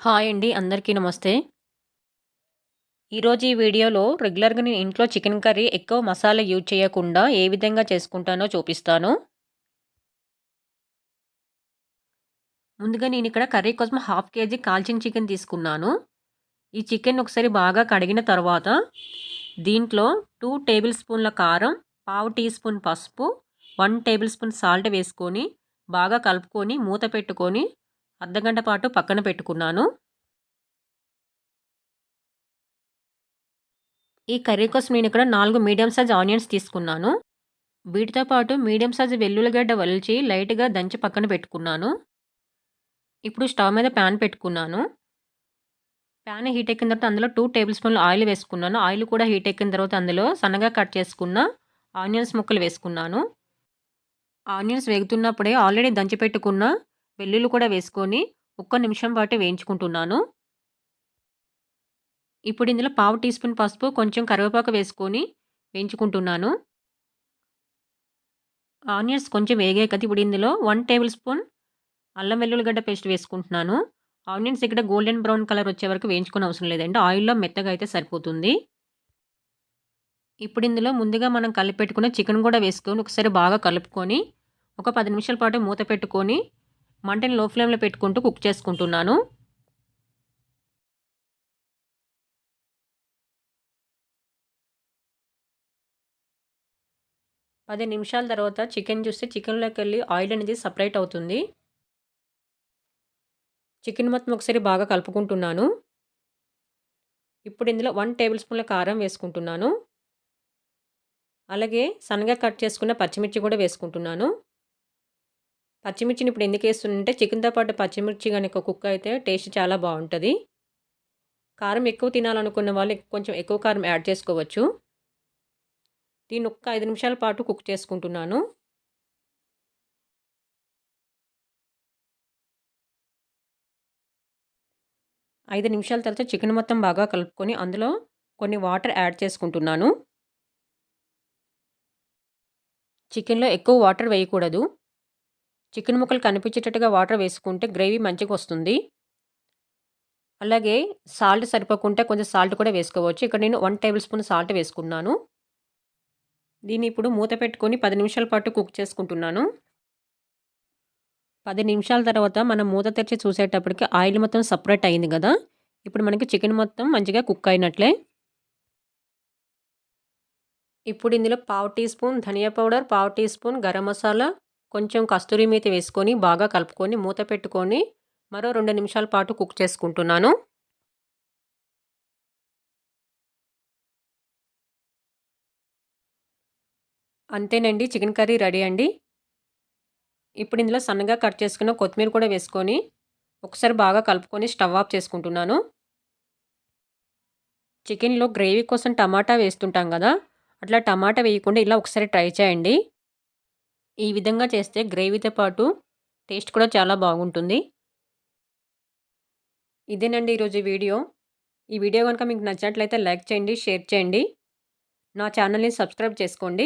Hi అండి. అందరికీ నమస్తే. ఈరోజు ఈ వీడియోలో రెగ్యులర్‌గా నేను ఇంట్లో చికెన్ కర్రీ ఎక్కువ మసాలా యూజ్ చేయకుండా ఏ విధంగా చేసుకుంటానో చూపిస్తాను. ముందుగా నేనిక్కడ కర్రీ కోసం హాఫ్ కేజీ కాల్చిన చికెన్ తీసుకున్నాను. ఈ చికెన్ ఒకసారి బాగా కడిగిన తర్వాత దీంట్లో 2 టేబుల్ స్పూన్ల కారం, పావు టీ స్పూన్ పసుపు, 1 టేబుల్ స్పూన్ సాల్ట్ వేసుకొని బాగా కలుపుకొని మూత పెట్టుకొని అర్ధగంట పాటు పక్కన పెట్టుకున్నాను. ఈ కర్రీ కోసం నేనిక్కడ 4 మీడియం సైజ్ ఆనియన్స్ తీసుకున్నాను. వీటితో పాటు మీడియం సైజు వెల్లుల్లిగడ్డ వలిచి లైట్‌గా దంచి పక్కన పెట్టుకున్నాను. ఇప్పుడు స్టవ్ మీద పాన్ పెట్టుకున్నాను. పాన్ హీట్ ఎక్కిన తర్వాత అందులో 2 టేబుల్ స్పూన్‌ల ఆయిల్ వేసుకున్నాను. ఆయిల్ కూడా హీట్ ఎక్కిన తర్వాత అందులో సన్నగా కట్ చేసుకున్న ఆనియన్స్ ముక్కలు వేసుకున్నాను. ఆనియన్స్ వేగుతున్నప్పుడే ఆల్రెడీ దంచి పెట్టుకున్న వెల్లుల్లి కూడా వేసుకొని ఒక్క నిమిషం పాటు వేయించుకుంటున్నాను. ఇప్పుడు ఇందులో పావు టీ స్పూన్ పసుపు, కొంచెం కరివేపాకు వేసుకొని వేయించుకుంటున్నాను. ఆనియన్స్ కొంచెం వేగాయి కదా! ఇప్పుడు ఇందులో 1 టేబుల్ స్పూన్ అల్లం వెల్లుల్లిగడ్డ పేస్ట్ వేసుకుంటున్నాను. ఆనియన్స్ ఇక్కడ గోల్డెన్ బ్రౌన్ కలర్ వచ్చే వరకు వేయించుకోని అవసరం లేదండి. ఆయిల్‌లో మెత్తగా అయితే సరిపోతుంది. ఇప్పుడు ఇందులో ముందుగా మనం కలిపెట్టుకున్న చికెన్ కూడా వేసుకొని ఒకసారి బాగా కలుపుకొని ఒక 10 నిమిషాల పాటు మూత పెట్టుకొని మంటని లో ఫ్లేమ్‌లో పెట్టుకుంటూ కుక్ చేసుకుంటున్నాను. 10 నిమిషాల తర్వాత చికెన్ చూస్తే చికెన్‌లోకెళ్ళి ఆయిల్ అనేది సెపరేట్ అవుతుంది. చికెన్ మొత్తం ఒకసారి బాగా కలుపుకుంటున్నాను. ఇప్పుడు ఇందులో 1 టేబుల్ స్పూన్ల కారం వేసుకుంటున్నాను. అలాగే సన్నగా కట్ చేసుకున్న పచ్చిమిర్చి కూడా వేసుకుంటున్నాను. పచ్చిమిర్చిని ఇప్పుడు ఎందుకేస్తున్నానంటే చికెన్‌తో పాటు పచ్చిమిర్చి గనుక కుక్ అయితే టేస్ట్ చాలా బావుంటది. కారం ఎక్కువ తినాలనుకున్న వాళ్ళు కొంచెం ఎక్కువ కారం యాడ్ చేసుకోవచ్చు. దీన్ని ఒక్క 5 నిమిషాల పాటు కుక్ చేసుకుంటున్నాను. 5 నిమిషాల తర్వాత చికెన్ మొత్తం బాగా కలుపుకొని అందులో కొన్ని వాటర్ యాడ్ చేసుకుంటున్నాను. చికెన్‌లో ఎక్కువ వాటర్ వేయకూడదు. చికెన్ ముక్కలు కనిపించేటట్టుగా వాటర్ వేసుకుంటే గ్రేవీ మంచిగొస్తుంది. అలాగే సాల్ట్ సరిపోకుంటే కొంచెం సాల్ట్ కూడా వేసుకోవచ్చు. ఇక్కడ నేను 1 టేబుల్ స్పూన్ సాల్ట్ వేసుకున్నాను. దీన్ని ఇప్పుడు మూత పెట్టుకొని 10 నిమిషాల పాటు కుక్ చేసుకుంటున్నాను. 10 నిమిషాల తర్వాత మనం మూత తెరిచి చూసేటప్పటికి ఆయిల్ మొత్తం సెపరేట్ అయింది గదా! ఇప్పుడు మనకి చికెన్ మొత్తం మంచిగా కుక్ అయినట్లే. ఇప్పుడు ఇందులో పావు టీ స్పూన్ ధనియా పౌడర్, పావు టీ స్పూన్ గరం మసాలా, కొంచెం కస్తూరి మేతి వేసుకొని బాగా కలుపుకొని మూత పెట్టుకొని మరో 2 నిమిషాల పాటు కుక్ చేసుకుంటున్నాను. అంతేనండి, చికెన్ కర్రీ రెడీ అండి. ఇప్పుడు ఇందులో సన్నగా కట్ చేసుకున్న కొత్తిమీర కూడా వేసుకొని ఒకసారి బాగా కలుపుకొని స్టవ్ ఆఫ్ చేసుకుంటున్నాను. చికెన్‌లో గ్రేవీ కోసం టమాటా వేస్తుంటాం గదా! అట్లా టమాటా వేయకుండా ఇలా ఒకసారి ట్రై చేయండి. ఈ విధంగా చేస్తే గ్రేవీతో పాటు టేస్ట్ కూడా చాలా బాగుంటుంది. ఇదేనండి ఈరోజు వీడియో. ఈ వీడియో గనుక మీకు నచ్చినట్లయితే లైక్ చేయండి, షేర్ చేయండి. నా ఛానల్‌ని సబ్స్క్రైబ్ చేసుకోండి.